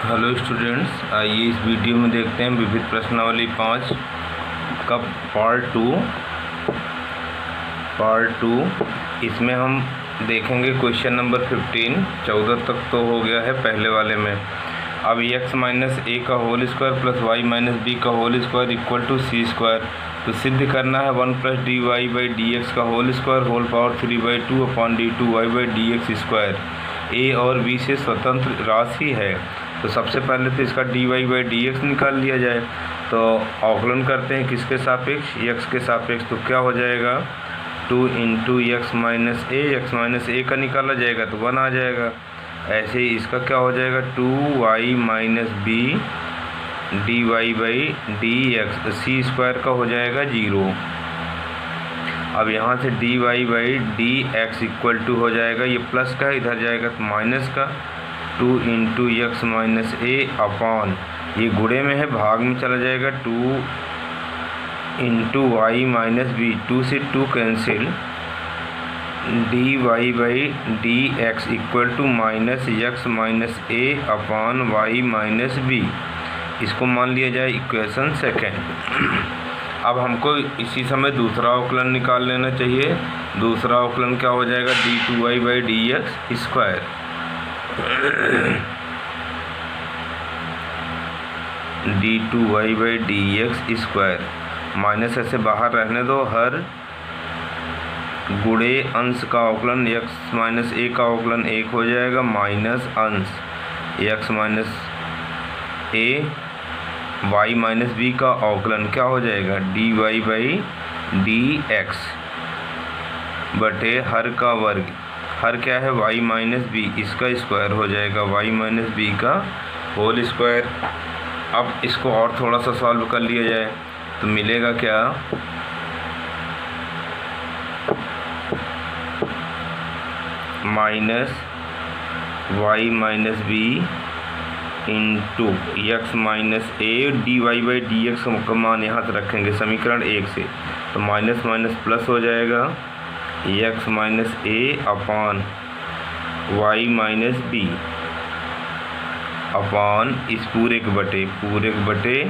Hello students, आइए इस video में देखते हैं विविध प्रश्नावली 5 का पार्ट टू। इसमें हम देखेंगे क्वेश्चन नंबर 15। 14 तक तो हो गया है पहले वाले में। अब x माइनस ए का whole square plus y minus B का whole square equal to c square. तो सिद्ध करना है 1 plus d Y by D x का whole square whole power 3/2 upon d two y by D x square. A और b से स्वतंत्र राशि है, तो सबसे पहले तो इसका d Y by D x निकाल लिया जाए। तो अवकलन करते हैं किसके सापेक्ष, x के सापेक्ष। तो क्या हो जाएगा 2 इंटू एक्स माइनस ए का निकाला जाएगा तो 1 आ जाएगा। ऐसे ही इसका क्या हो जाएगा 2y minus b d Y by D x, c square का हो जाएगा 0। अब यहाँ से D Y by D x equal to हो जाएगा, ये प्लस का इधर जाएगा तो माइनस का 2 इंटू एक्स माइनस ए अपॉन, ये गुणे में है भाग में चला जाएगा 2 इंटू वाई माइनस बी, 2 से 2 cancel, d Y by D x equal to minus x minus A upon Y minus b. इसको मान लिया जाए इक्वेशन सेकेंड। अब हमको इसी समय दूसरा अवकलन निकाल लेना चाहिए। दूसरा अवकलन क्या हो जाएगा d two y by D x square. D two y by D x square, minus ऐसे बाहर रहने दो, हर गुणे अंश का अवकलन x माइनस ए का अवकलन 1 हो जाएगा, माइनस अंश x minus a y minus B का अवकलन क्या हो जाएगा d Y by D x बटे हर का वर्ग, हर क्या है y माइनस बी, इसका स्क्वायर हो जाएगा y माइनस बी का होल स्क्वायर। अब इसको और थोड़ा सा सॉल्व कर लिया जाए तो मिलेगा क्या, minus y minus b into x minus a d Y by D x का मान यहाँ से रखेंगे समीकरण 1 से, तो माइनस माइनस प्लस हो जाएगा एक्स माइनस ए upon Y minus b upon इस पूरे के बटे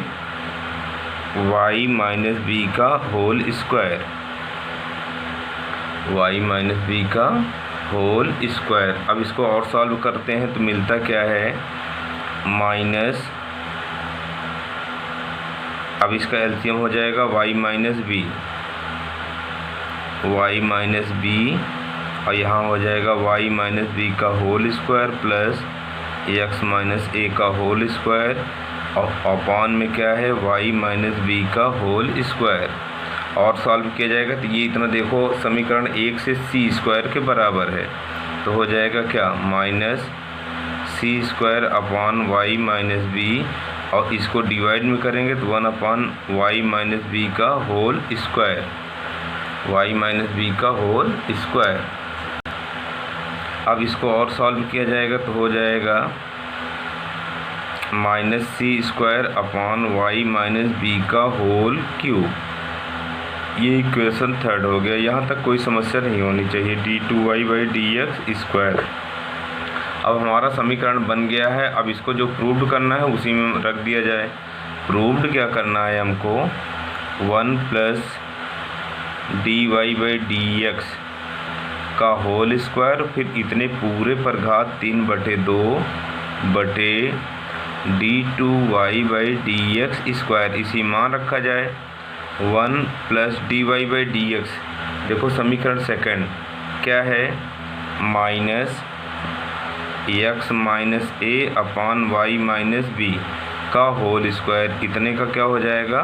वाई माइनस बी का whole square, y minus B का होल स्क्वायर। अब इसको और सॉल्व करते हैं तो मिलता क्या है माइनस, अब इसका एलसीएम हो जाएगा वाई माइनस बी और यहाँ हो जाएगा वाई माइनस बी का whole square plus x minus ए का होल स्क्वायर और अपॉन में क्या है वाई माइनस बी का होल स्क्वायर। और सॉल्व किया जाएगा तो ये इतना देखो समीकरण 1 से सी स्क्वायर के बराबर है, तो हो जाएगा क्या minus c square upon Y minus b और इसको डिवाइड में करेंगे तो 1 अपॉन वाई माइनस बी का whole square, y minus B का होल स्क्वायर। अब इसको और सॉल्व किया जाएगा तो हो जाएगा minus c square upon Y minus B का होल क्यूब। ये इक्वेशन 3 हो गया। यहाँ तक कोई समस्या नहीं होनी चाहिए। D two y by D x square अब हमारा समीकरण बन गया है। अब इसको जो प्रूव्ड करना है उसी में रख दिया जाए। प्रूव्ड क्या करना है हमको 1 plus d Y by D x का होल स्क्वायर, फिर इतने पूरे पर घात 3/2 बटे d two y by D x square, इसी मान रखा जाए 1 plus d Y by D x. देखो समीकरण सेकंड क्या है माइनस एक्स माइनस ए अपॉन वाई माइनस बी का होल स्क्वायर, इतने का क्या हो जाएगा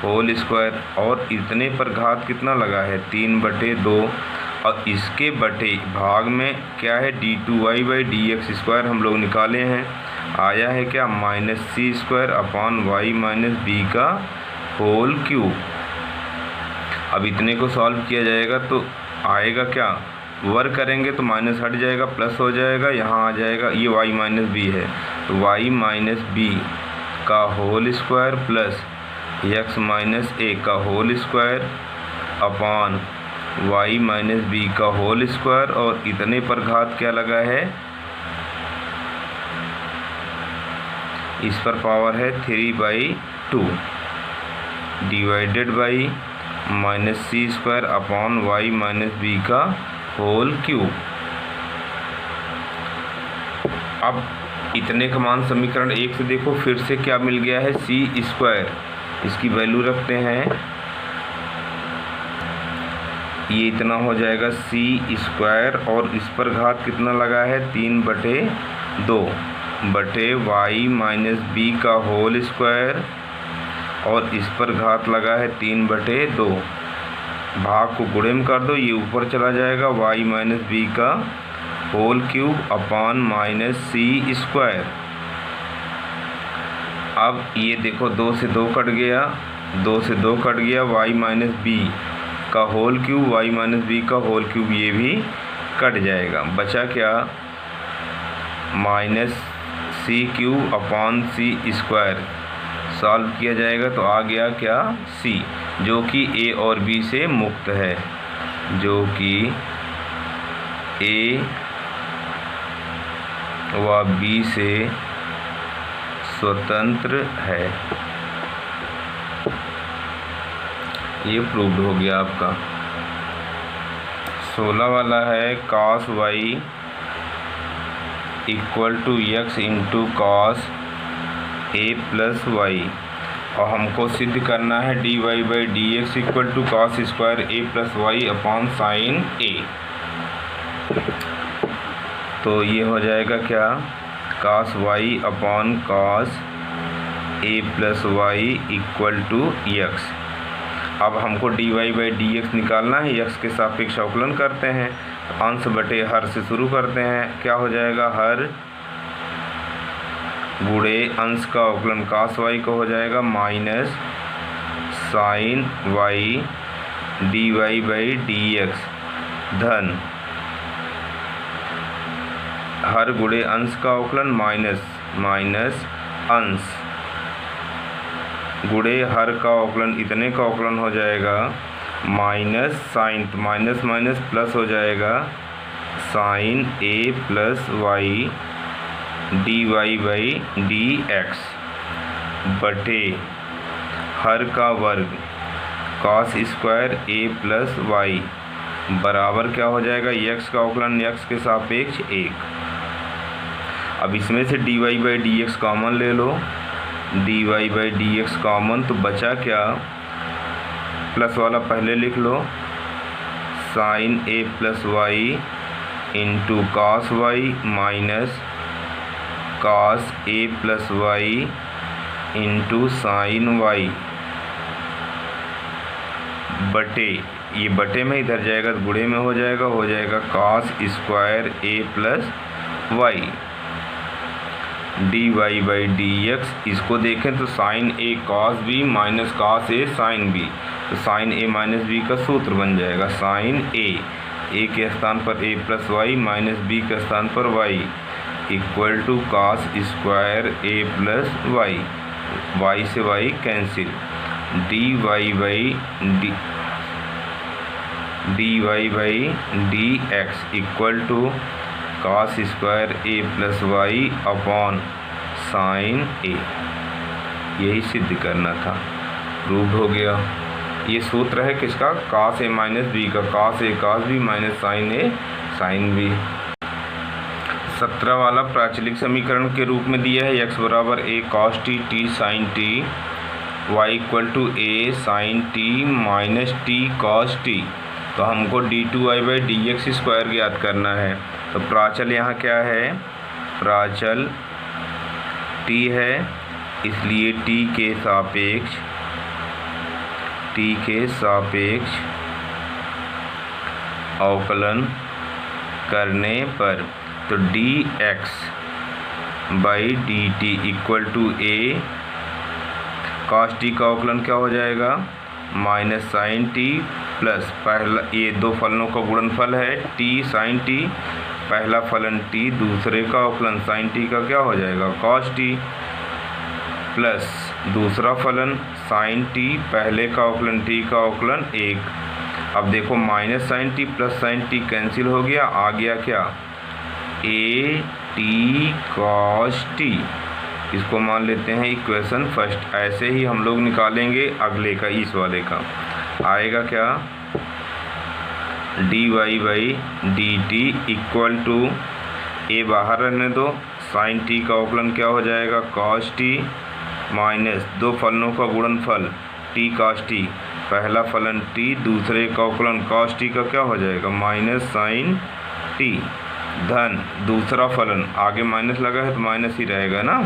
होल स्क्वायर और इतने पर घात कितना लगा है 3/2 और इसके बटे भाग में क्या है d two y by D x square हम लोग निकाले हैं, आया है क्या minus c square upon Y minus B का होल क्यूब। अब इतने को सॉल्व किया जाएगा तो आएगा क्या, वर्ग करेंगे तो माइनस हट जाएगा प्लस हो जाएगा, यहाँ आ जाएगा ये वाई माइनस बी है तो वाई माइनस बी का whole square plus x minus ए का whole square upon Y minus B का होल स्क्वायर और इतने पर घात क्या लगा है इस पर पावर है 3/2 divided by -c² upon y minus B का होल क्यूब। अब इतने का मान समीकरण 1 से देखो फिर से क्या मिल गया है, c²। इसकी वैल्यू रखते हैं, ये इतना हो जाएगा c² और इस पर घात कितना लगा है 3/2 बटे y माइनस बी का होल स्क्वायर और इस पर घात लगा है 3/2। भाग को गुणे में कर दो, ये ऊपर चला जाएगा y माइनस बी का होल क्यूब अपॉन -c²। अब ये देखो 2 से 2 कट गया, 2 से 2 कट गया, y माइनस बी का whole cube, y minus B का होल क्यूब ये भी कट जाएगा। बचा क्या, -c³ अपॉन c²। सॉल्व किया जाएगा तो आ गया क्या, c, जो कि a और b से मुक्त है, जो कि a व b से स्वतंत्र है। ये प्रूव्ड हो गया आपका। 16 वाला है cos y equal to x into cos a plus y, और हमको सिद्ध करना है dy by D x equal to cos square a plus y upon sine a। तो ये हो जाएगा क्या, cos y upon cos a plus y equal to x। अब हमको dy बाई डी एक्स निकालना है, x के सापेक्ष अवकलन करते हैं, अंश बटे हर से शुरू करते हैं। क्या हो जाएगा, हर गुणे अंश का अवकलन cos y को हो जाएगा minus sine y dy by D x धन हर गुणे अंश का अवकलन माइनस अंश गुणे हर का अवकलन, इतने का अवकलन हो जाएगा माइनस साइन, तो माइनस माइनस प्लस हो जाएगा sine a plus y dy by D x बटे हर का वर्ग cos square a plus y बराबर क्या हो जाएगा, x का अवकलन x के सापेक्ष 1। अब इसमें से dy by D X common ले लो, dy by D X common, तो बचा क्या, प्लस वाला पहले लिख लो, sine a plus Y into cos Y minus cos a plus Y into sine Y बटे, ये बटे में इधर जाएगा तो गुणे में हो जाएगा cos square a plus y dy by D x. इसको देखें तो sine a cos b minus cos a sine b, तो साइन a माइनस b का सूत्र बन जाएगा साइन a के स्थान पर a plus y minus b के स्थान पर y equal to cos square a plus y, y से y cancel, dy by D x equal to cos square a plus y upon sine a। यही सिद्ध करना था, प्रूव्ड हो गया। ये सूत्र है किसका, cos a माइनस बी का, cos a cos b minus sine a sine b। 17 वाला प्राचलिक समीकरण के रूप में दिया है, x बराबर a cos t t sine t y equal to a sine t minus t cos t। तो हमको d2y by D x square ज्ञात करना है। तो प्राचल यहाँ क्या है, प्राचल t है, इसलिए t के सापेक्ष अवकलन करने पर तो dx by D T equal to a cos t का अवकलन क्या हो जाएगा, माइनस साइन t प्लस पहला, ये दो फलनों का गुणनफल है t साइन t, पहला फलन t, दूसरे का अवकलन साइन t का क्या हो जाएगा cos t, प्लस दूसरा फलन साइन t, पहले का अवकलन t का अवकलन 1। अब देखो minus sine t plus sine t cancel हो गया, आ गया क्या a t cos t इसको मान लेते हैं इक्वेशन फर्स्ट। ऐसे ही हम लोग निकालेंगे अगले का, इस वाले का आएगा क्या, dy by D T equal to, A बाहर रहने दो, साइन टी का अवकलन क्या हो जाएगा, कॉस टी माइनस दो फलनों का गुणनफल टी कॉस टी, पहला फलन टी, दूसरे का अवकलन कॉस टी का क्या हो जाएगा, माइनस साइन टी, धन दूसरा फलन, आगे माइनस लगा है तो माइनस ही रहेगा ना,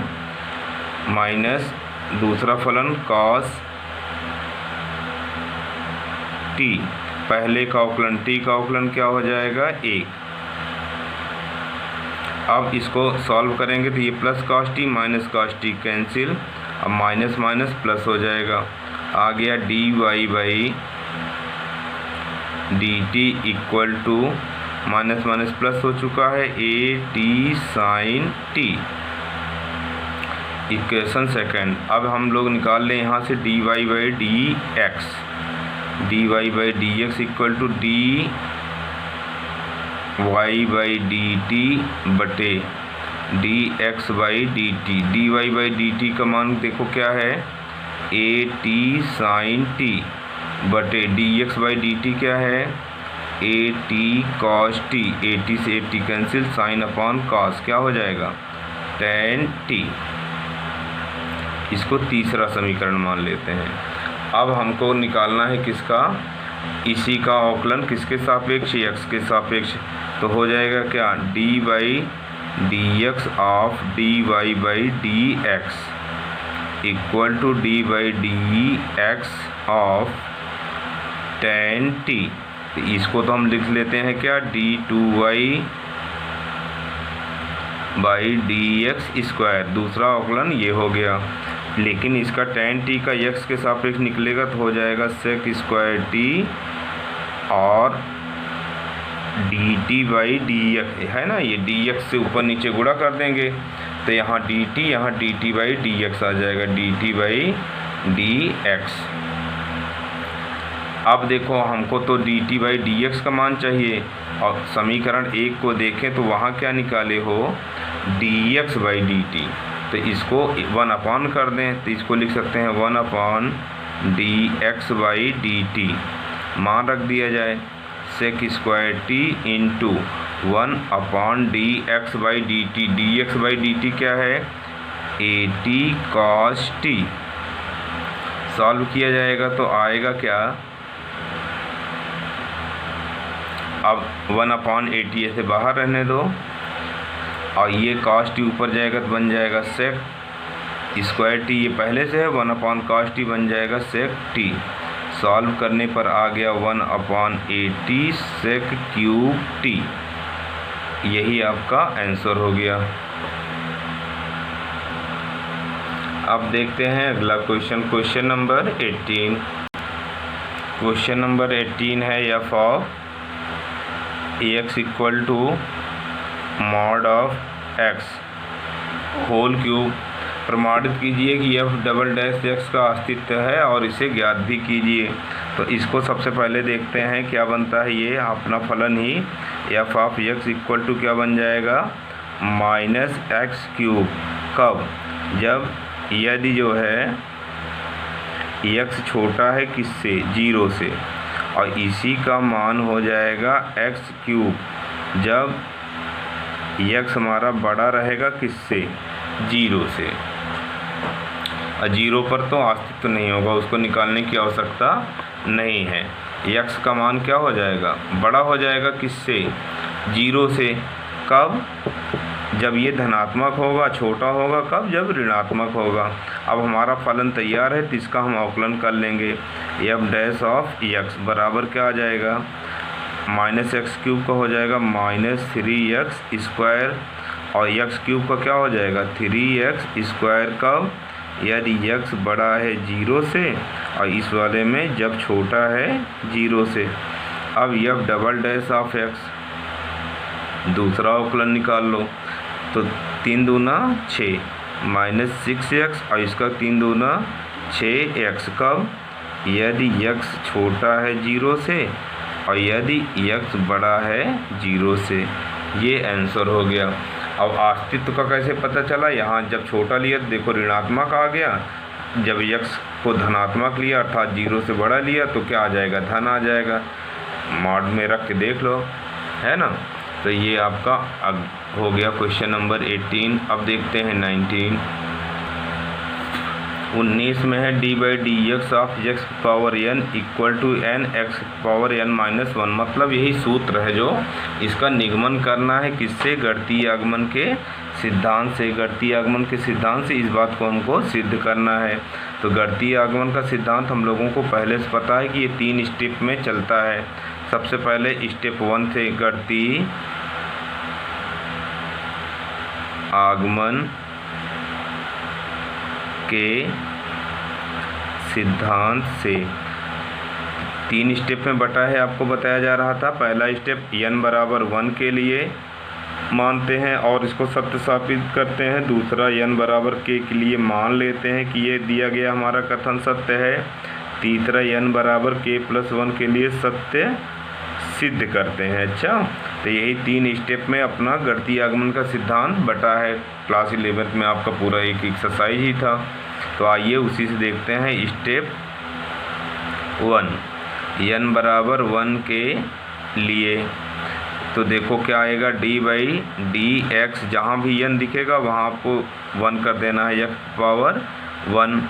माइनस दूसरा फलन कॉस टी, पहले का अवकलन टी का अवकलन क्या हो जाएगा, 1। अब इसको सॉल्व करेंगे तो ये plus cos T minus cos T cancel, अब माइनस माइनस प्लस हो जाएगा, आ गया D Y by D T equal to, minus minus plus हो चुका है, ए T sine T, equation second. अब हम लोग निकाल लें यहाँ से D Y by D X, D Y by D x equal to D Y by D T बटे D x by D T. D Y by D T का मान देखो क्या है, ए टी साइन टी बटे D x by D T क्या है, A T cos T, A T से A T cancel, sine upon cos क्या हो जाएगा, टेन टी। इसको तीसरा समीकरण मान लेते हैं। अब हमको निकालना है किसका, इसी का अवकलन किसके सापेक्ष, एक्स के सापेक्ष, तो हो जाएगा क्या, d by D x of d Y by D x equal to d by D x of tan t. तो इसको तो हम लिख लेते हैं क्या, d two y by D x square, दूसरा अवकलन ये हो गया, लेकिन इसका टेन टी का एक्स के सापेक्ष निकलेगा तो हो जाएगा सेक स्क्वायर टी और D T by D x है ना, ये डी एक्स से ऊपर नीचे गुणा कर देंगे तो यहाँ डी टी, यहाँ D T by D X आ जाएगा, D T by D x. अब देखो हमको तो D T by D x का मान चाहिए, और समीकरण 1 को देखें तो वहाँ क्या निकाले हो, D x by D T, तो इसको 1 अपॉन कर दें तो इसको लिख सकते हैं 1 upon d x by D t, मान रख दिया जाए sec square t into 1 upon d x by D T, d x by D T क्या है, A T cos t, solve किया जाएगा तो आएगा क्या, अब 1 अपॉन ए टी ऐसे बाहर रहने दो, और ये कॉस टी ऊपर जाएगा तो बन जाएगा सेक स्क्वायर टी, ये पहले से है, 1 अपॉन कॉस टी बन जाएगा सेक टी, सॉल्व करने पर आ गया 1 upon a t sec cube t, यही आपका आंसर हो गया। अब देखते हैं अगला question, question number 18। Question number 18 है f of x equal to mod of x whole cube, प्रमाणित कीजिए कि एफ डबल डैश एक्स का अस्तित्व है और इसे ज्ञात भी कीजिए। तो इसको सबसे पहले देखते हैं क्या बनता है, ये अपना फलन ही F of x equal to क्या बन जाएगा, माइनस एक्स क्यूब, कब, जब यदि जो है एक्स छोटा है किससे, 0 से, और इसी का मान हो जाएगा एक्स क्यूब जब एक्स हमारा बड़ा रहेगा किससे, 0 से, और 0 पर तो अस्तित्व नहीं होगा, उसको निकालने की आवश्यकता नहीं है। एक्स का मान क्या हो जाएगा, बड़ा हो जाएगा किससे, 0 से, कब, जब ये धनात्मक होगा, छोटा होगा कब, जब ऋणात्मक होगा। अब हमारा फलन तैयार है तो इसका हम अवकलन कर लेंगे, एफ डैश ऑफ एक्स बराबर क्या आ जाएगा, माइनस एक्स क्यूब का हो जाएगा माइनस 3x स्क्वायर, और एक्स क्यूब का क्या हो जाएगा 3x स्क्वायर, कब, यदि x बड़ा है 0 से, और इस वाले में जब छोटा है 0 से। अब F double dash of x दूसरा अवकलन निकाल लो, तो 3 दूना 6 माइनस 6x, और इसका 3 दूना 6x, कब, यदि x छोटा है 0 से और यदि x बड़ा है 0 से। ये आंसर हो गया। अब अस्तित्व का कैसे पता चला, यहाँ जब छोटा लिया तो देखो ऋणात्मक आ गया, जब x को धनात्मक लिया अर्थात 0 से बड़ा लिया तो क्या आ जाएगा, धन आ जाएगा। मॉड में रख के देख लो, है ना। तो ये आपका हो गया क्वेश्चन नंबर 18। अब देखते हैं 19 में है d by D x of x power n equal to n x power n minus 1। मतलब यही सूत्र है जो इसका निगमन करना है, किससे, गणितीय आगमन के सिद्धांत से। गणितीय आगमन के सिद्धांत से इस बात को हमको सिद्ध करना है। तो गणितीय आगमन का सिद्धांत हम लोगों को पहले से पता है कि ये 3 स्टेप में चलता है। सबसे पहले स्टेप 1 से गणितीय आगमन के सिद्धांत से 3 स्टेप में बटा है, आपको बताया जा रहा था। पहला स्टेप n बराबर 1 के लिए मानते हैं और इसको सत्य स्थापित करते हैं। दूसरा n बराबर k के लिए मान लेते हैं कि ये दिया गया हमारा कथन सत्य है। तीसरा n बराबर k प्लस 1 के लिए सत्य सिद्ध करते हैं। अच्छा, तो यही 3 स्टेप में अपना गणितीय आगमन का सिद्धांत बटा है। क्लास 11th में आपका पूरा एक एक्सरसाइज ही था। तो आइए उसी से देखते हैं स्टेप 1, n बराबर 1 के लिए। तो देखो क्या आएगा, डी बाई डी एक्स, जहाँ भी n दिखेगा वहाँ आपको 1 कर देना है, x पावर 1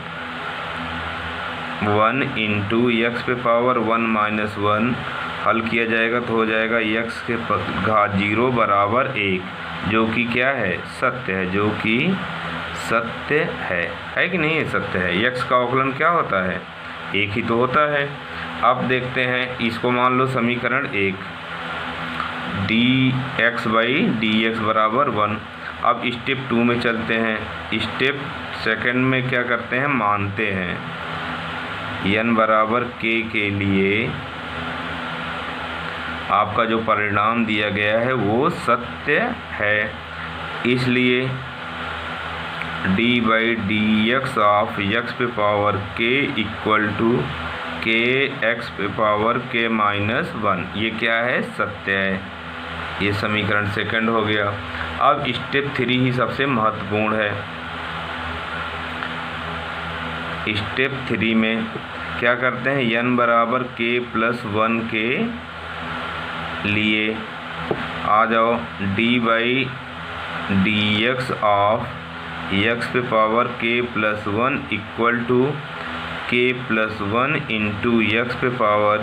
इंटू एक्स पे पावर 1 माइनस 1 हल किया जाएगा तो हो जाएगा x के घात 0 बराबर 1, जो कि क्या है, सत्य है, जो कि सत्य है कि नहीं है, सत्य है। x का अवकलन क्या होता है, 1 ही तो होता है। अब देखते हैं इसको, मान लो समीकरण 1 D x by D x बराबर 1। अब स्टेप 2 में चलते हैं। स्टेप सेकंड में क्या करते हैं, मानते हैं n बराबर k के लिए आपका जो परिणाम दिया गया है वो सत्य है। इसलिए d by D x of x पे power k equal to k x पे पावर k माइनस 1, ये क्या है, सत्य है। ये समीकरण सेकंड हो गया। अब स्टेप 3 ही सबसे महत्वपूर्ण है। स्टेप 3 में क्या करते हैं, n बराबर k प्लस 1 के लिए आ जाओ, d by D x of x पे power k plus 1 equal to k plus 1 into x पे पावर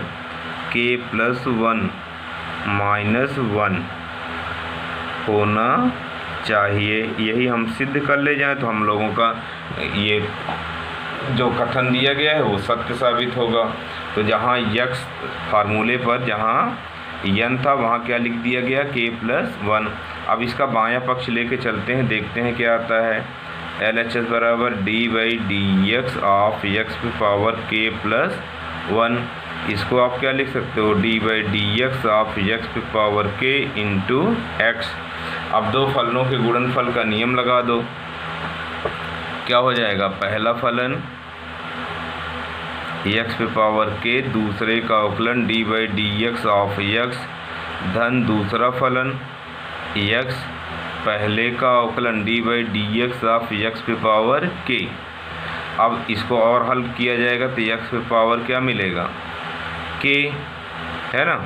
k प्लस 1 माइनस 1 होना चाहिए। यही हम सिद्ध कर ले जाएं तो हम लोगों का ये जो कथन दिया गया है वो सत्य साबित होगा। तो जहाँ x फार्मूले पर जहाँ n था वहाँ क्या लिख दिया गया, k प्लस 1। अब इसका बायां पक्ष लेके चलते हैं, देखते हैं क्या आता है। LHS बराबर D by D x of x पे पावर k प्लस 1। इसको आप क्या लिख सकते हो, D by D x of x पे पावर k इंटू एक्स। अब दो फलनों के गुणनफल का नियम लगा दो, क्या हो जाएगा, पहला फलन x पे पावर k, दूसरे का अवकलन d by D x of x धन दूसरा फलन x, पहले का अवकलन d by D x of x पे पावर k। अब इसको और हल किया जाएगा तो x पे पावर क्या मिलेगा, k, है ना,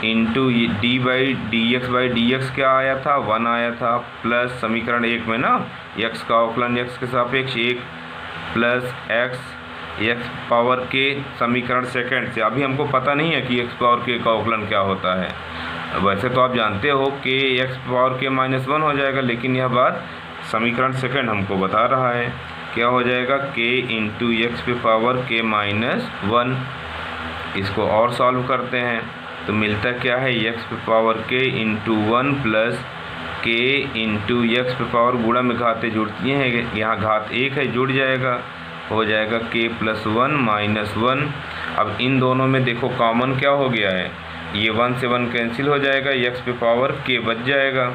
into d by D X क्या आया था, 1 आया था, प्लस समीकरण 1 में ना x का अवकलन x के सापेक्ष 1 प्लस x पावर k समीकरण सेकंड से। अभी हमको पता नहीं है कि x पावर k का अवकलन क्या होता है। वैसे तो आप जानते हो कि x पावर k माइनस 1 हो जाएगा, लेकिन यह बात समीकरण सेकंड हमको बता रहा है। क्या हो जाएगा, k इंटू एक्स पे पावर k माइनस 1। इसको और सॉल्व करते हैं तो मिलता क्या है, x पे power k into 1 plus k into x पे पावर, गुणा में घातें जुड़ती हैं, यहाँ घात 1 है, जुड़ जाएगा, हो जाएगा k प्लस 1 माइनस 1। अब इन दोनों में देखो कॉमन क्या हो गया है, ये 1 से 1 कैंसिल हो जाएगा, x पे पावर k बच जाएगा,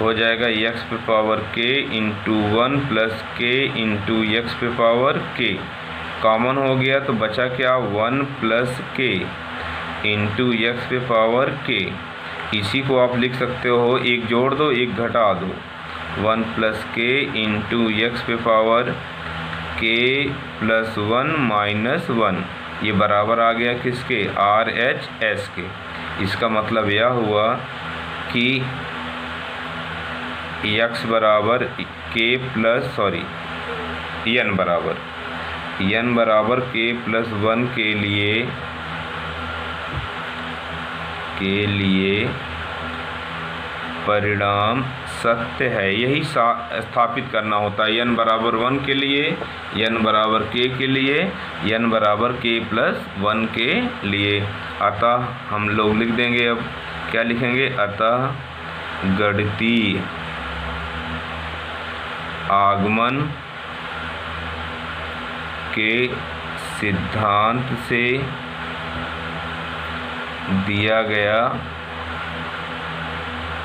हो जाएगा x पे power k into 1 plus k into x पे पावर k। कॉमन हो गया तो बचा क्या, 1 प्लस k इंटू एक्स पे पावर k। इसी को आप लिख सकते हो, एक जोड़ दो एक घटा दो, 1 + k इंटू एक्स पे पावर k + 1 - 1, ये बराबर आ गया किसके, RHS के। इसका मतलब यह हुआ कि x बराबर n बराबर k + 1 के लिए परिणाम सत्य है, यही स्थापित करना होता है। n बराबर 1 के लिए, n बराबर k के लिए, n बराबर k + 1 के लिए। अतः हम लोग लिख देंगे, अब क्या लिखेंगे, अतः गणितीय आगमन के सिद्धांत से दिया गया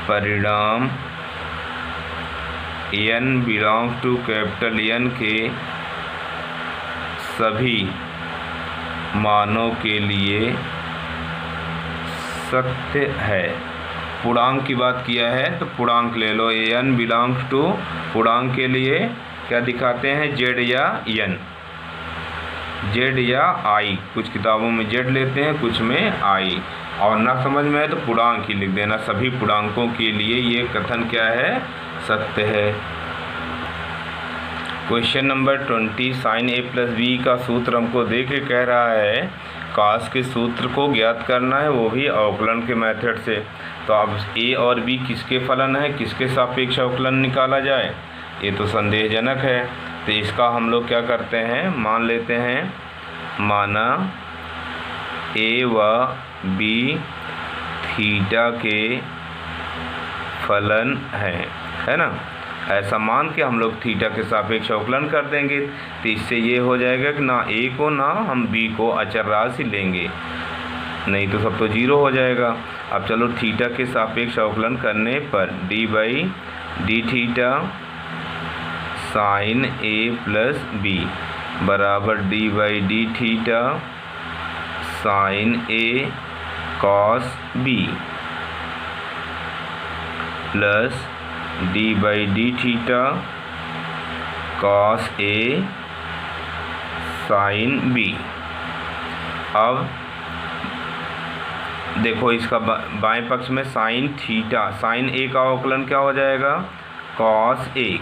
परिणाम n belongs to capital N के सभी मानों के लिए सत्य है। पूर्णांक की बात किया है तो पूर्णांक ले लो, n बिलोंग्स टू, पूर्णांक के लिए क्या दिखाते हैं, z या n, z या i, कुछ किताबों में z लेते हैं कुछ में i, और ना समझ में आए तो पूर्णांक ही लिख देना। सभी पूर्णांकों के लिए ये कथन क्या है, सत्य है। Question number 20, sin a + b का सूत्र हमको दे के कह रहा है cos के सूत्र को ज्ञात करना है, वो भी अवकलन के मेथड से। तो अब a और b किसके फलन है, किसके सापेक्ष अवकलन निकाला जाए, ये तो संदेहजनक है। तो इसका हम लोग क्या करते हैं, मान लेते हैं, माना a व b थीटा के फलन है ना, ऐसा मान के हम लोग थीटा के सापेक्ष अवकलन कर देंगे। तो इससे ये हो जाएगा कि ना a को ना हम b को अचर राशि लेंगे, नहीं तो सब तो जीरो हो जाएगा। अब चलो थीटा के सापेक्ष अवकलन करने पर d/d theta sin a + b बराबर d/d theta sin a cos b plus d/d theta cos a sin b। अब देखो इसका बाएं पक्ष में sin थीटा, sin a का अवकलन क्या हो जाएगा, cos a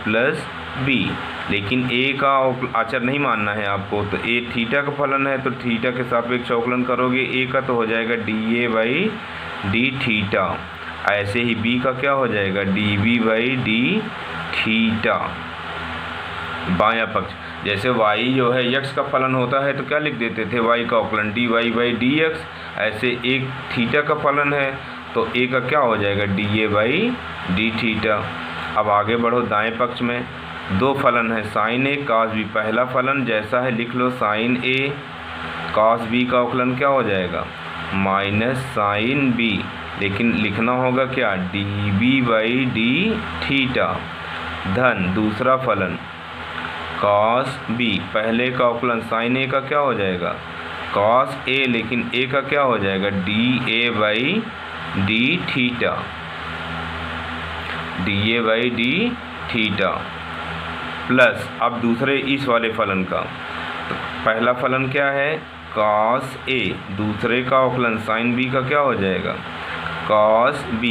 प्लस b, लेकिन a का अचर नहीं मानना है आपको, तो a थीटा का फलन है तो थीटा के सापेक्ष अवकलन करोगे, a का तो हो जाएगा dA/d थीटा, ऐसे ही b का क्या हो जाएगा, dB/d थीटा। बायां पक्ष, जैसे y जो है x का फलन होता है तो क्या लिख देते थे, y का अवकलन dy/dx, ऐसे एक थीटा का फलन है तो a का क्या हो जाएगा, dA/d थीटा। अब आगे बढ़ो, दाएं पक्ष में दो फलन है, sin a cos b, पहला फलन जैसा है लिख लो sin a, cos b का अवकलन क्या हो जाएगा, -sin b, लेकिन लिखना होगा क्या, dB/d थीटा, धन दूसरा फलन cos b, पहले का अवकलन sin a का क्या हो जाएगा, cos a, लेकिन a का क्या हो जाएगा, dA/d theta, dA/d theta, plus अब दूसरे इस वाले फलन का, तो पहला फलन क्या है, cos a, दूसरे का अवकलन sin b का क्या हो जाएगा, cos b,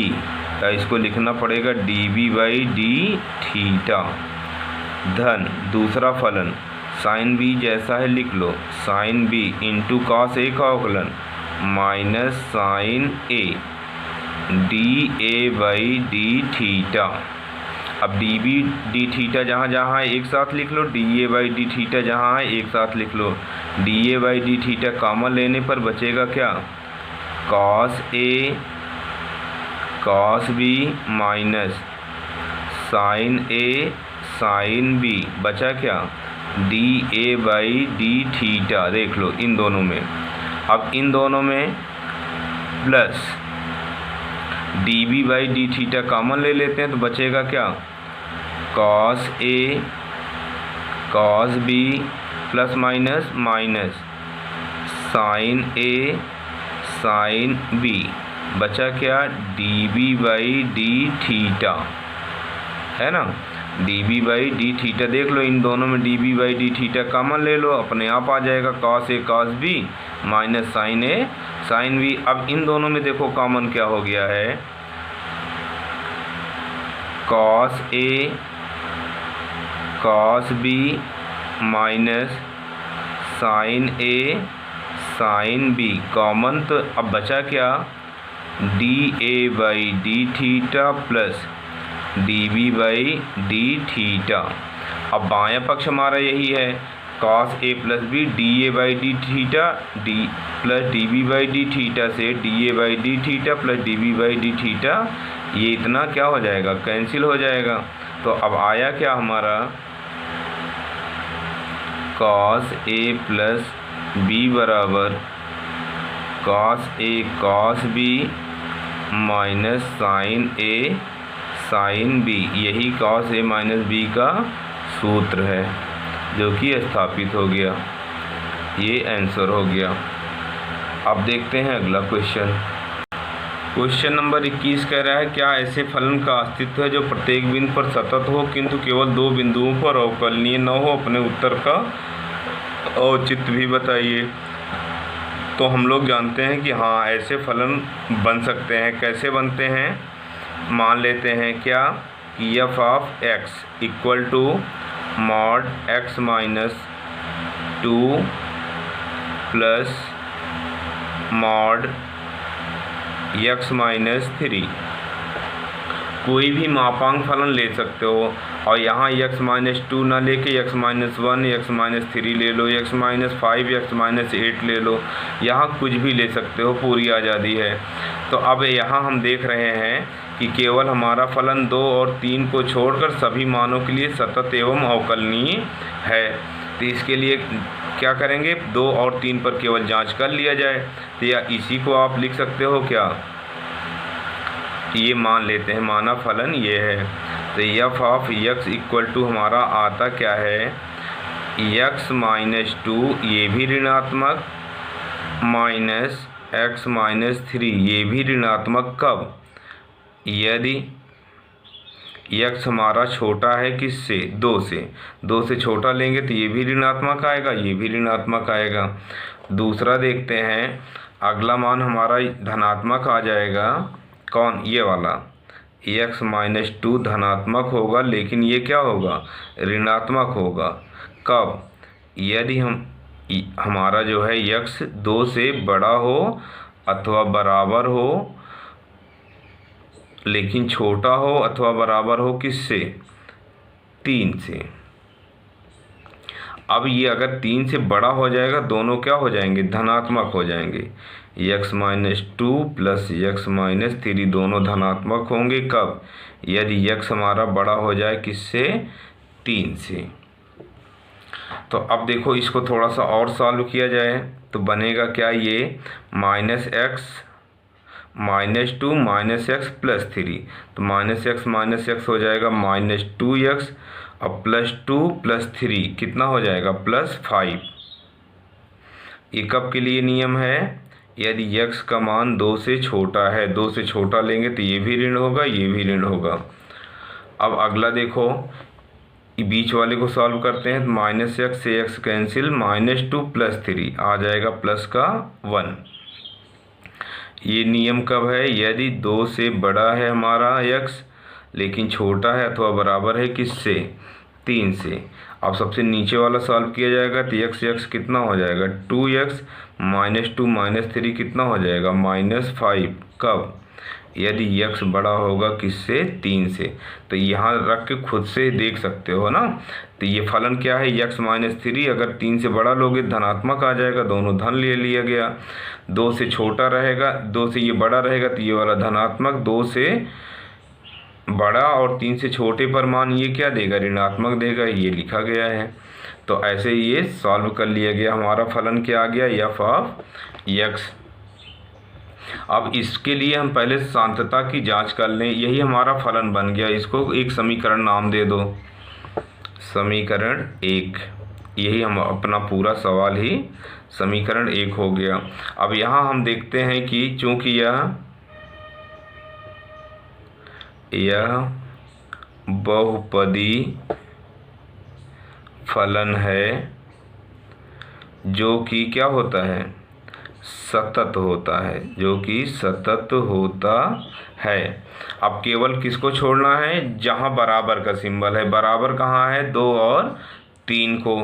तो इसको लिखना पड़ेगा dB/d थीटा, धन दूसरा फलन sin b जैसा है लिख लो, sin b into cos a का अवकलन -sin a dA/d थीटा। अब dB/d थीटा जहाँ जहाँ है एक साथ लिख लो, dA/d थीटा जहाँ है एक साथ लिख लो। dA/d थीटा कॉमन लेने पर बचेगा क्या, cos a cos b minus sin a sin b, बचा क्या, dA/d थीटा। देख लो इन दोनों में, अब इन दोनों में प्लस dB/d थीटा कॉमन ले लेते हैं तो बचेगा क्या, cos a cos b plus minus sin a sin b, बचा क्या, d B by D theta, है ना, d B by D theta. देख लो इन दोनों में d B by D theta common ले लो, अपने आप आ जाएगा कॉस ए कॉस बी माइनस साइन ए साइन बी। अब इन दोनों में देखो कॉमन क्या हो गया है, कॉस ए कॉस बी माइनस साइन ए साइन बी कॉमन। तो अब बचा क्या, D A by D theta plus D B by D theta. अब बायां पक्ष हमारा यही है, cos A plus B D A by D theta D plus D B by D theta से D A by D theta plus D B by D theta, ये इतना क्या हो जाएगा, कैंसिल हो जाएगा। तो अब आया क्या हमारा, कॉस ए प्लस बी बराबर cos A cos B minus sine A sine B. यही कॉस ए माइनस बी का सूत्र है जो कि स्थापित हो गया, ये आंसर हो गया। अब देखते हैं अगला क्वेश्चन। क्वेश्चन नंबर 21 कह रहा है, क्या ऐसे फलन का अस्तित्व है जो प्रत्येक बिंदु पर सतत हो किंतु केवल दो बिंदुओं पर अवकलनीय न हो। अपने उत्तर का औचित्य भी बताइए। तो हम लोग जानते हैं कि हाँ ऐसे फलन बन सकते हैं। कैसे बनते हैं, मान लेते हैं क्या कि f of x equal to mod x minus 2 plus mod x minus 3। कोई भी मापांक फलन ले सकते हो और यहाँ x माइनस 2 ना लेके x माइनस 1 x माइनस 3 ले लो, x माइनस 5 x माइनस 8 ले लो, यहाँ कुछ भी ले सकते हो, पूरी आज़ादी है। तो अब यहाँ हम देख रहे हैं कि केवल हमारा फलन 2 और 3 को छोड़कर सभी मानों के लिए सतत एवं अवकलनीय है। तो इसके लिए क्या करेंगे, 2 और 3 पर केवल जांच कर लिया जाए। तो या इसी को आप लिख सकते हो क्या, ये मान लेते हैं, माना फलन ये है। तो f of x equal to हमारा आता क्या है, एक्स माइनस 2 ये भी ऋणात्मक माइनस एक्स माइनस 3 ये भी ऋणात्मक। कब, यदि x हमारा छोटा है किससे, 2 से। 2 से छोटा लेंगे तो ये भी ऋणात्मक आएगा, ये भी ऋणात्मक आएगा। दूसरा देखते हैं, अगला मान हमारा धनात्मक आ जाएगा। कौन, ये वाला x माइनस 2 धनात्मक होगा, लेकिन ये क्या होगा, ऋणात्मक होगा। कब, यदि हमारा जो है x 2 से बड़ा हो अथवा बराबर हो, लेकिन छोटा हो अथवा बराबर हो किससे, 3 से। अब ये अगर 3 से बड़ा हो जाएगा, दोनों क्या हो जाएंगे, धनात्मक हो जाएंगे। x minus 2 plus x minus 3 दोनों धनात्मक होंगे। कब, यदि x हमारा बड़ा हो जाए किससे, 3 से। तो अब देखो इसको थोड़ा सा और सॉल्व किया जाए तो बनेगा क्या, ये minus x minus 2 minus x plus 3। तो माइनस एक्स हो जाएगा माइनस 2x और प्लस 2 प्लस 3 कितना हो जाएगा, प्लस 5। ये कब के लिए नियम है, यदि x का मान 2 से छोटा है। 2 से छोटा लेंगे तो ये भी ऋण होगा, ये भी ऋण होगा। अब अगला देखो, बीच वाले को सॉल्व करते हैं। तो माइनस एक्स से x कैंसिल, माइनस 2 प्लस 3 आ जाएगा प्लस का 1। ये नियम कब है, यदि 2 से बड़ा है हमारा x लेकिन छोटा है अथवा बराबर है किससे, 3 से। अब सबसे नीचे वाला सॉल्व किया जाएगा तो x कितना हो जाएगा, 2x माइनस 2 माइनस 3 कितना हो जाएगा, माइनस 5। कब, यदि x बड़ा होगा किससे, 3 से। तो यहाँ रख के खुद से देख सकते हो ना। तो ये फलन क्या है, x माइनस 3 अगर 3 से बड़ा लोगे धनात्मक आ जाएगा, दोनों धन ले लिया गया। 2 से छोटा रहेगा, 2 से ये बड़ा रहेगा तो ये वाला धनात्मक, 2 से बड़ा और 3 से छोटे पर मान ये क्या देगा, ऋणात्मक देगा, ये लिखा गया है। तो ऐसे ये सॉल्व कर लिया गया। हमारा फलन क्या आ गया, एफ ऑफ एक्स। अब इसके लिए हम पहले सांतता की जांच कर लें। यही हमारा फलन बन गया, इसको एक समीकरण नाम दे दो, समीकरण 1। यही हम अपना पूरा सवाल ही समीकरण 1 हो गया। अब यहाँ हम देखते हैं कि चूँकि यह यह बहुपदी फलन है जो कि क्या होता है, सतत होता है, जो कि सतत होता है। अब केवल किसको छोड़ना है, जहां बराबर का सिंबल है। बराबर कहाँ है, 2 और 3 को।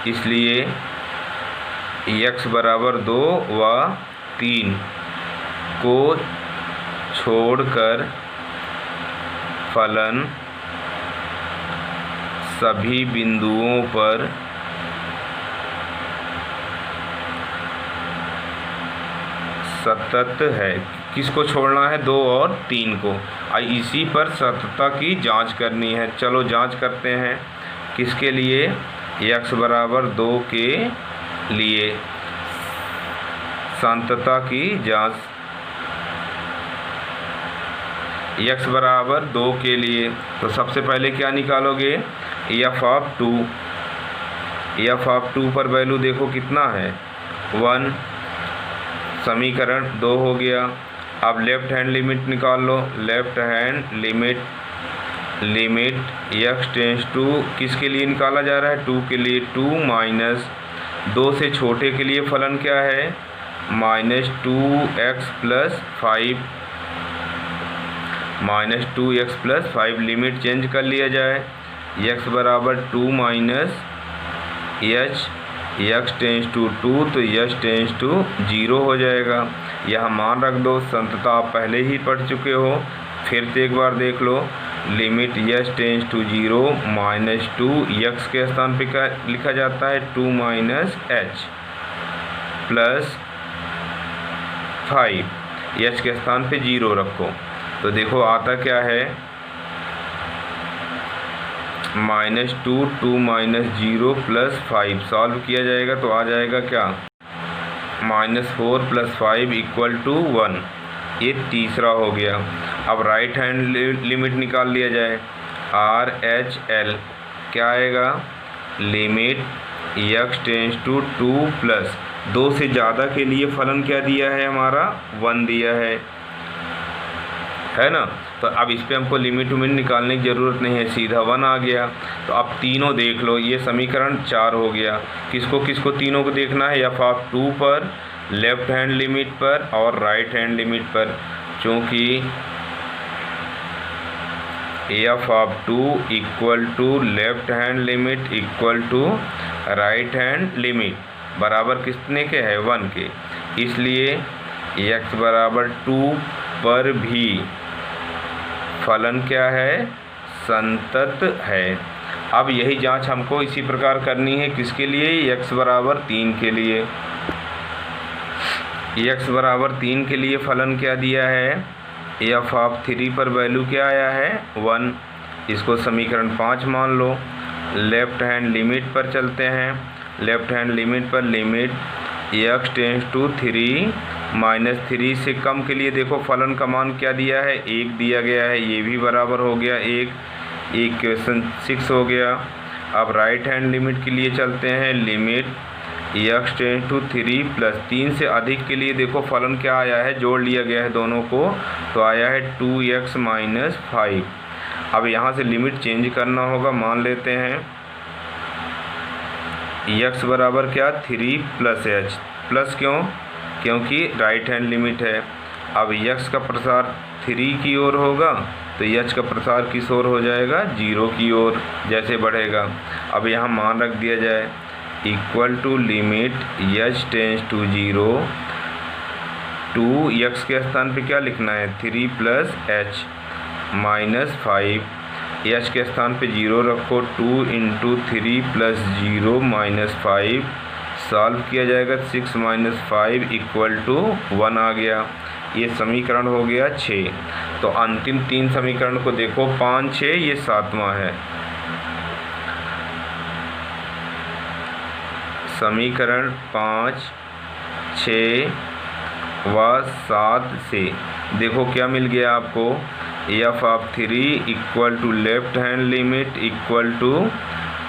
इसलिए x बराबर 2 व 3 को छोड़कर फलन सभी बिंदुओं पर सतत है। किसको छोड़ना है, 2 और 3 को। इसी पर सततता की जांच करनी है। चलो जांच करते हैं। किसके लिए, x बराबर 2 के लिए संतता की जांच। x बराबर 2 के लिए तो सबसे पहले क्या निकालोगे, f ऑफ 2 पर वैल्यू देखो कितना है, 1। समीकरण 2 हो गया। अब लेफ्ट हैंड लिमिट निकाल लो। Left hand limit x tends to किसके लिए निकाला जा रहा है, 2 के लिए। 2 माइनस 2 से छोटे के लिए फलन क्या है, -2x plus 5। -2x plus 5 limit change कर लिया जाए। x बराबर 2 minus h, x tends to 2 तो h टेंस टू 0 हो जाएगा। यह मान रख दो। संतता आप पहले ही पढ़ चुके हो, फिर से एक बार देख लो। Limit h tends to 0 -2 x के स्थान पे क्या लिखा जाता है, 2 माइनस h प्लस 5, h के स्थान पे 0 रखो तो देखो आता क्या है, -2 2 माइनस 0 प्लस 5। सॉल्व किया जाएगा तो आ जाएगा क्या, -4 प्लस 5 इक्वल टू 1। ये तीसरा हो गया। अब राइट हैंड लिमिट निकाल लिया जाए। RHL क्या आएगा, लिमिट x टेंस टू 2 प्लस 2 से ज़्यादा के लिए फलन क्या दिया है हमारा, 1 दिया है ना। तो अब इस पे हमको लिमिट उमिट निकालने की ज़रूरत नहीं है, सीधा 1 आ गया। तो अब तीनों देख लो, ये समीकरण 4 हो गया। किसको किसको तीनों को देखना है, f ऑफ 2 पर, लेफ्ट हैंड लिमिट पर और राइट हैंड लिमिट पर। चूँकि f of 2 equal to left hand limit equal to right hand limit बराबर कितने के है, 1 के। इसलिए x बराबर 2 पर भी फलन क्या है, संतत है। अब यही जांच हमको इसी प्रकार करनी है, किसके लिए, x बराबर 3 के लिए। x बराबर 3 के लिए फलन क्या दिया है, f ऑफ 3 पर वैल्यू क्या आया है, 1। इसको समीकरण 5 मान लो। लेफ्ट हैंड लिमिट पर चलते हैं। लेफ्ट हैंड लिमिट पर लिमिट x टेंस टू 3 -3 से कम के लिए देखो फलन का मान क्या दिया है, 1 दिया गया है। ये भी बराबर हो गया 1। इक्वेशन 6 हो गया। अब राइट हैंड लिमिट के लिए चलते हैं। लिमिट x टेंस टू 3 प्लस 3 से अधिक के लिए देखो फलन क्या आया है, जोड़ लिया गया है दोनों को तो आया है 2x माइनस 5। अब यहाँ से लिमिट चेंज करना होगा। मान लेते हैं x बराबर क्या, 3 प्लस h। प्लस क्यों, क्योंकि राइट हैंड लिमिट है। अब x का प्रसार 3 की ओर होगा तो h का प्रसार किस ओर हो जाएगा, 0 की ओर जैसे बढ़ेगा। अब यहाँ मान रख दिया जाए, equal to limit h tends to 0 2x के स्थान पे क्या लिखना है, 3 प्लस h माइनस 5। h के स्थान पे 0 रखो, 2 इंटू 3 प्लस 0 माइनस 5। सॉल्व किया जाएगा, 6 माइनस 5 इक्वल टू 1 आ गया। ये समीकरण हो गया 6। तो अंतिम 3 समीकरण को देखो, 5 6, ये 7वां है। समीकरण 5 6 व 7 से देखो क्या मिल गया आपको, f of 3 equal to left hand limit equal to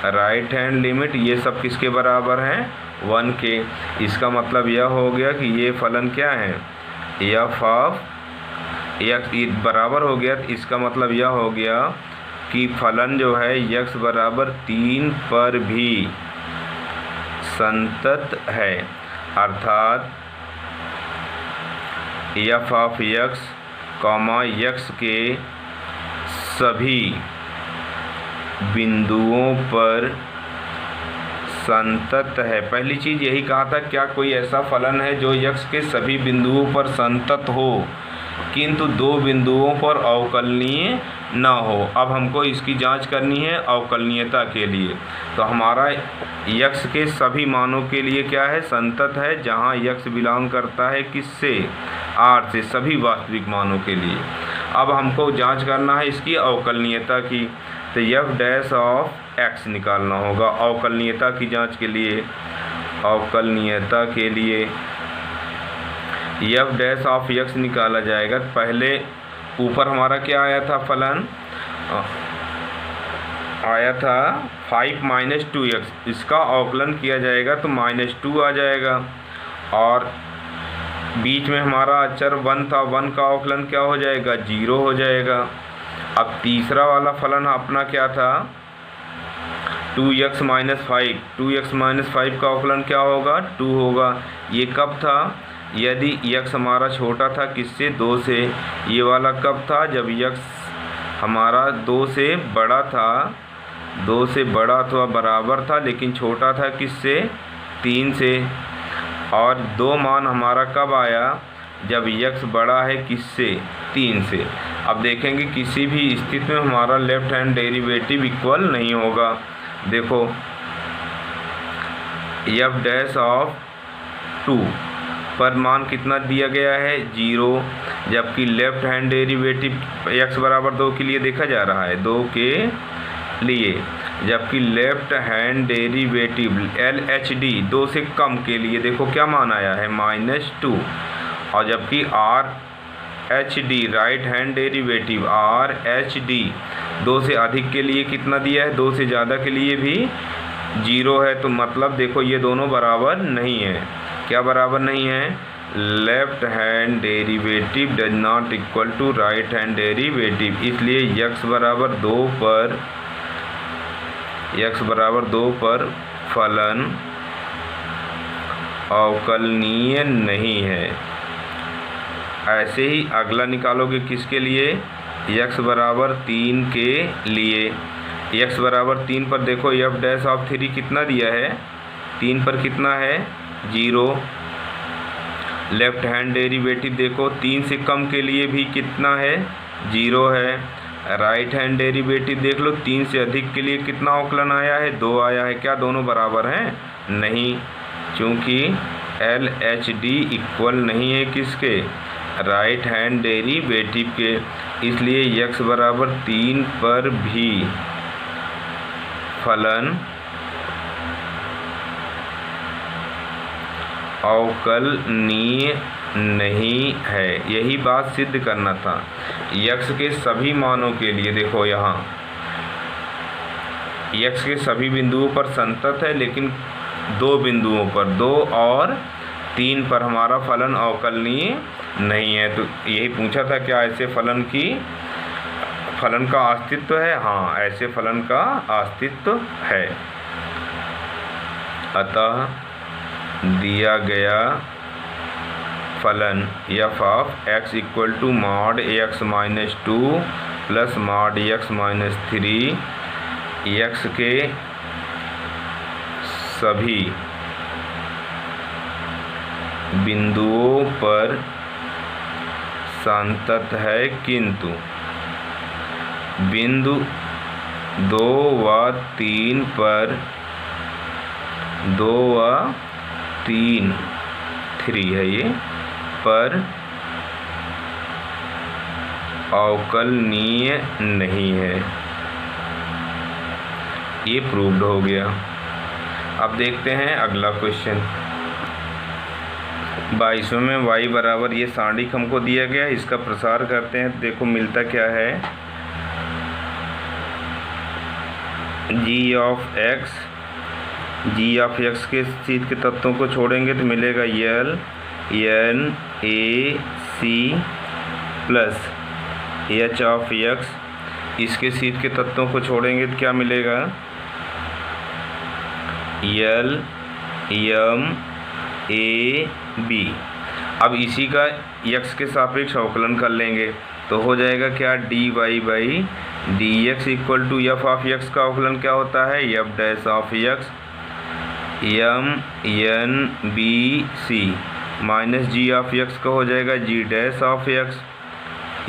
right hand limit. ये सब किसके बराबर हैं, 1 के। इसका मतलब यह हो गया कि ये फलन क्या है, एफ ऑफ एक्स बराबर हो गया। इसका मतलब यह हो गया कि फलन जो है x बराबर 3 पर भी संतत है, अर्थात F of x comma x के सभी बिंदुओं पर संतत है। पहली चीज़ यही कहा था, क्या कोई ऐसा फलन है जो x के सभी बिंदुओं पर संतत हो किंतु 2 बिंदुओं पर अवकलनीय ना हो। अब हमको इसकी जांच करनी है अवकलनीयता के लिए। तो हमारा x के सभी मानों के लिए क्या है, संतत है, जहां x बिलोंग करता है किससे, r से, सभी वास्तविक मानों के लिए। अब हमको जांच करना है इसकी अवकलनीयता की, तो f डैश ऑफ x निकालना होगा अवकलनीयता की जांच के लिए। अवकलनीयता के लिए f डैश ऑफ x निकाला जाएगा। पहले ऊपर हमारा क्या आया था, फलन आया था 5 माइनस 2x, इसका अवकलन किया जाएगा तो -2 आ जाएगा। और बीच में हमारा अचर 1 था, 1 का अवकलन क्या हो जाएगा, 0 हो जाएगा। अब तीसरा वाला फलन अपना क्या था, 2x माइनस 5, 2x माइनस 5 का अवकलन क्या होगा, 2 होगा। ये कब था, यदि x हमारा छोटा था किससे, 2 से। ये वाला कब था, जब x हमारा 2 से बड़ा था, 2 से बड़ा अथवा बराबर था लेकिन छोटा था किससे, 3 से। और 2 मान हमारा कब आया, जब x बड़ा है किससे, 3 से। अब देखेंगे किसी भी स्थिति में हमारा लेफ्ट हैंड डेरिवेटिव इक्वल नहीं होगा। देखो f डैश ऑफ 2 पर मान कितना दिया गया है, 0, जबकि लेफ्ट हैंड डेरिवेटिव x बराबर 2 के लिए देखा जा रहा है, 2 के लिए, जबकि लेफ्ट हैंड डेरिवेटिव LHD 2 से कम के लिए देखो क्या मान आया है, -2। और जबकि RHD right hand derivative RHD 2 से अधिक के लिए कितना दिया है, 2 से ज़्यादा के लिए भी 0 है। तो मतलब देखो ये दोनों बराबर नहीं है। क्या बराबर नहीं है, left hand derivative does not equal to right hand derivative. इसलिए x बराबर 2 पर फलन अवकलनीय नहीं है। ऐसे ही अगला निकालोगे किसके लिए, x बराबर 3 के लिए। x बराबर 3 पर देखो f डैश ऑफ 3 कितना दिया है, 3 पर कितना है, 0। लेफ्ट हैंड डेरिवेटिव देखो 3 से कम के लिए भी कितना है, 0 है। राइट हैंड डेरिवेटिव देख लो 3 से अधिक के लिए कितना अवकलन आया है, 2 आया है। क्या दोनों बराबर हैं, नहीं, क्योंकि LHD इक्वल नहीं है किसके, राइट हैंड डेरिवेटिव के। इसलिए x बराबर 3 पर भी फलन अवकलनीय नहीं है। यही बात सिद्ध करना था। x के सभी मानों के लिए देखो यहाँ x के सभी बिंदुओं पर संतत है, लेकिन 2 बिंदुओं पर, 2 और 3 पर हमारा फलन अवकलनीय नहीं है। तो यही पूछा था क्या ऐसे फलन का अस्तित्व है, हाँ ऐसे फलन का अस्तित्व है। अतः दिया गया फलन f of x equal to mod x minus 2 plus mod x minus 3 x के सभी बिंदुओं पर संतत है, किंतु बिंदु 2 व 3 पर 2 व 3 है ये पर अवकलनीय नहीं है। ये प्रूव्ड हो गया। अब देखते हैं अगला क्वेश्चन। 22वें में y बराबर ये सांडिक हमको दिया गया है, इसका प्रसार करते हैं। देखो मिलता क्या है, g of x G of X के सीध के तत्वों को छोड़ेंगे तो मिलेगा L N A C plus H of X. इसके सीध के तत्वों को छोड़ेंगे तो क्या मिलेगा, यल एम ए बी। अब इसी का x के सापेक्ष अवकलन कर लेंगे तो हो जाएगा क्या, d Y by D x equal to f of x का अवकलन क्या होता है, f dash of x m n b c minus g of x का हो जाएगा जी डैश ऑफ एक्स।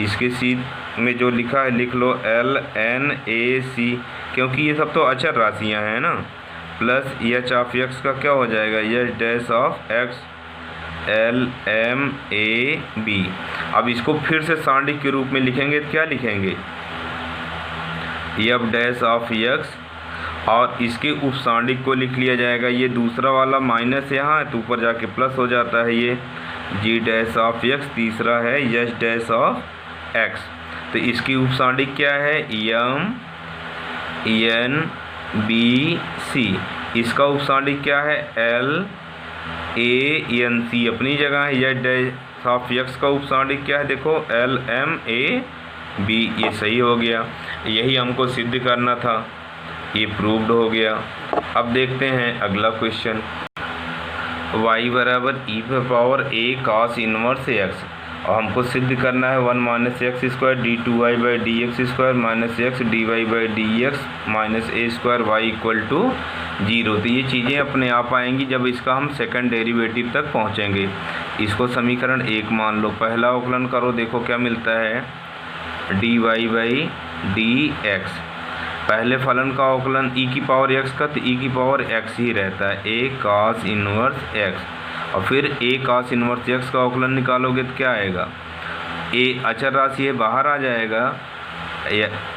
इसके सीध में जो लिखा है लिख लो एल एन ए सी, क्योंकि ये सब तो अचर राशियां हैं ना, प्लस एच ऑफ एक्स का क्या हो जाएगा, h dash of x l m a b. अब इसको फिर से सांडिक के रूप में लिखेंगे तो क्या लिखेंगे, एफ डैश ऑफ एक्स और इसके उपसांडिक को लिख लिया जाएगा, ये दूसरा वाला माइनस यहाँ है तो ऊपर जाके प्लस हो जाता है, ये जी डैश ऑफ एक्स, तीसरा है एच डैश ऑफ एक्स। तो इसकी उपसांडिक क्या है, एम एन बी सी। इसका उपसांडिक क्या है, एल ए एन सी अपनी जगह है, एच डैश ऑफ एक्स का उपसांडिक क्या है, देखो एल एम ए बी। ये सही हो गया, यही हमको सिद्ध करना था, ये प्रूव्ड हो गया। अब देखते हैं अगला क्वेश्चन, y बराबर ई पर power a cos inverse x और हमको सिद्ध करना है 1 minus x square d two y by D x square minus x D Y by D x minus a square y equal to 0। तो ये चीज़ें अपने आप आएंगी जब इसका हम सेकंड डेरिवेटिव तक पहुँचेंगे। इसको समीकरण 1 मान लो, पहला अवकलन करो, देखो क्या मिलता है, d Y by D x. पहले फलन का अवकलन ई की पावर एक्स का, तो ई की पावर एक्स ही रहता है, ए कॉस इनवर्स एक्स। और फिर ए कॉस इनवर्स एक्स का अवकलन निकालोगे तो क्या आएगा, ए अचर राशि है बाहर आ जाएगा,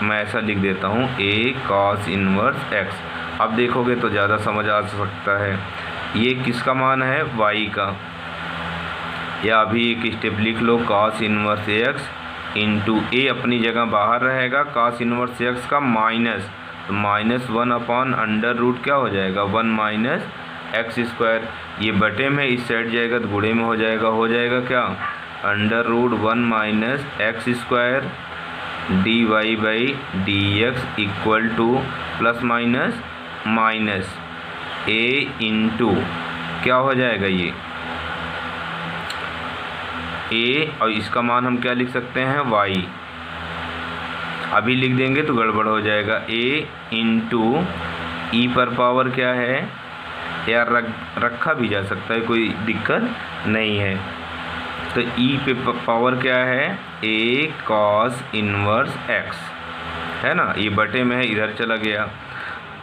मैं ऐसा लिख देता हूँ ए कॉस इनवर्स एक्स। अब देखोगे तो ज़्यादा समझ आ सकता है, ये किसका मान है, वाई का, या अभी एक स्टेप लिख लो, कॉस इनवर्स एक्स इंटू ए अपनी जगह बाहर रहेगा, कॉस इनवर्स एक्स का माइनस, तो माइनस 1 अपॉन अंडर रूट क्या हो जाएगा, 1 माइनस एक्स स्क्वायर। ये बटे में इस साइड जाएगा तो गुणे में हो जाएगा क्या, under root 1 minus x square D Y by D x equal to plus minus minus a into क्या हो जाएगा, ये ए और इसका मान हम क्या लिख सकते हैं, y। अभी लिख देंगे तो गड़बड़ हो जाएगा, ए इंटू ई पर पावर क्या है, या रखा भी जा सकता है, कोई दिक्कत नहीं है। तो ई पे पावर क्या है, ए कॉस इनवर्स एक्स, है ना, ये बटे में है, इधर चला गया।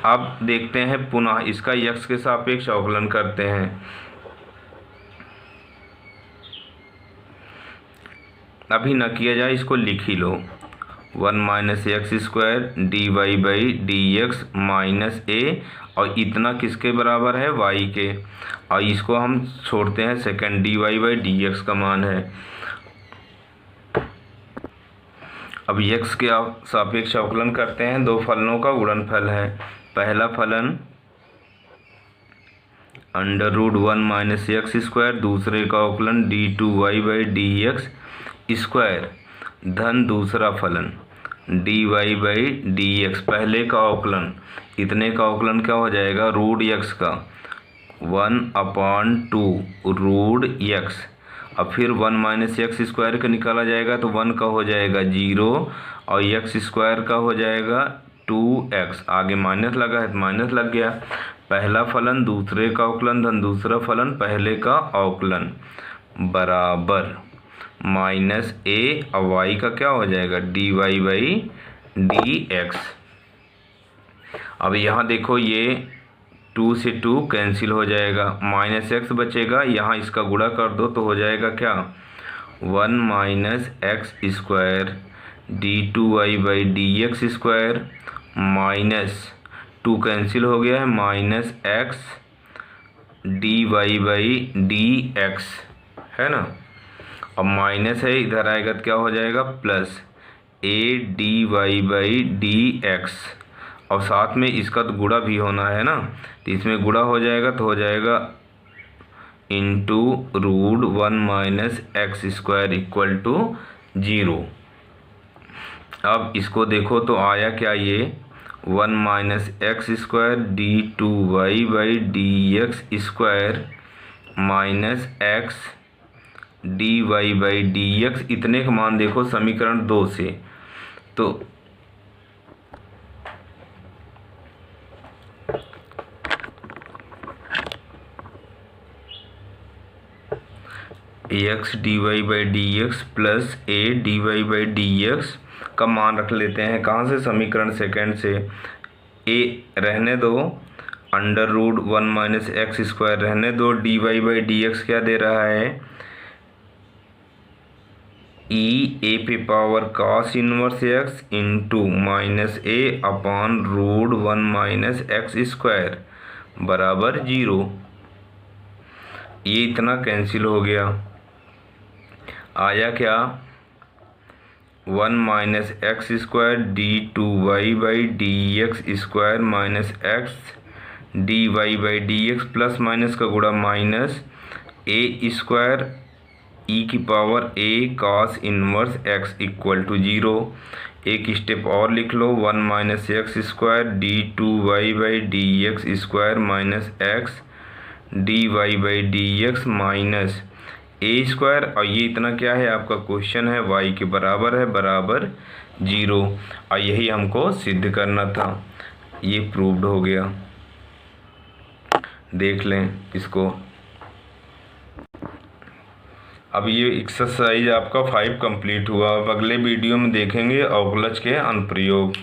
अब देखते हैं पुनः इसका एक्स के सापेक्ष अवकलन करते हैं। अभी न किया जाए, इसको लिख ही लो, 1 minus x square D Y by D x minus A, और इतना किसके बराबर है, वाई के, और इसको हम छोड़ते हैं second, d Y by D x का मान है। अब एक्स के सापेक्ष अवकलन करते हैं, दो फलनों का गुणनफल है। पहला फलन under root 1 minus x square, दूसरे का अवकलन d two y by D x square धन दूसरा फलन d Y by D x. पहले का अवकलन, इतने का अवकलन क्या हो जाएगा, रूट एक्स का 1/2 रूट एक्स। अब फिर 1 माइनस एक्स स्क्वायर का निकाला जाएगा तो 1 का हो जाएगा 0 और एक्स स्क्वायर का हो जाएगा 2x। आगे माइनस लगा है तो माइनस लग गया। पहला फलन दूसरे का अवकलन धन दूसरा फलन पहले का अवकलन बराबर माइनस ए और y का क्या हो जाएगा, d Y by D x. अब यहाँ देखो ये 2 से 2 कैंसिल हो जाएगा, माइनस एक्स बचेगा, यहाँ इसका गुणा कर दो तो हो जाएगा क्या, 1 minus x square d two y by D x square minus 2 cancel हो गया है, minus x D Y by D x, है ना। अब माइनस है, इधर आएगा तो क्या हो जाएगा, plus a d Y by D x. और साथ में इसका तो गुणा भी होना है ना, तो इसमें गुणा हो जाएगा तो हो जाएगा into root 1 minus x square equal to 0। अब इसको देखो तो आया क्या, ये 1 minus x square d2y by D x square minus x dy by D x. इतने का मान देखो समीकरण 2 से, तो x D Y by D x plus a d Y by D x का मान रख लेते हैं। कहाँ से, समीकरण सेकंड से। ए रहने दो, under root 1 minus x square रहने दो, D Y by D X क्या दे रहा है, ई ए पे power cos inverse X into minus ए upon root 1 minus x square बराबर 0। ये इतना कैंसिल हो गया, आया क्या 1 minus x square d2y by D x square minus x D Y by D x plus minus का गुणा माइनस ए स्क्वायर ई की power a cos inverse x equal to 0। एक स्टेप और लिख लो, 1 minus x square d2y by D x square minus x D Y by D x minus a square, और ये इतना क्या है आपका क्वेश्चन है y के बराबर है, बराबर 0। और यही हमको सिद्ध करना था, ये प्रूव्ड हो गया। देख लें इसको। अब ये एक्सरसाइज आपका 5 कंप्लीट हुआ। अब अगले वीडियो में देखेंगे अवकलज के अनुप्रयोग।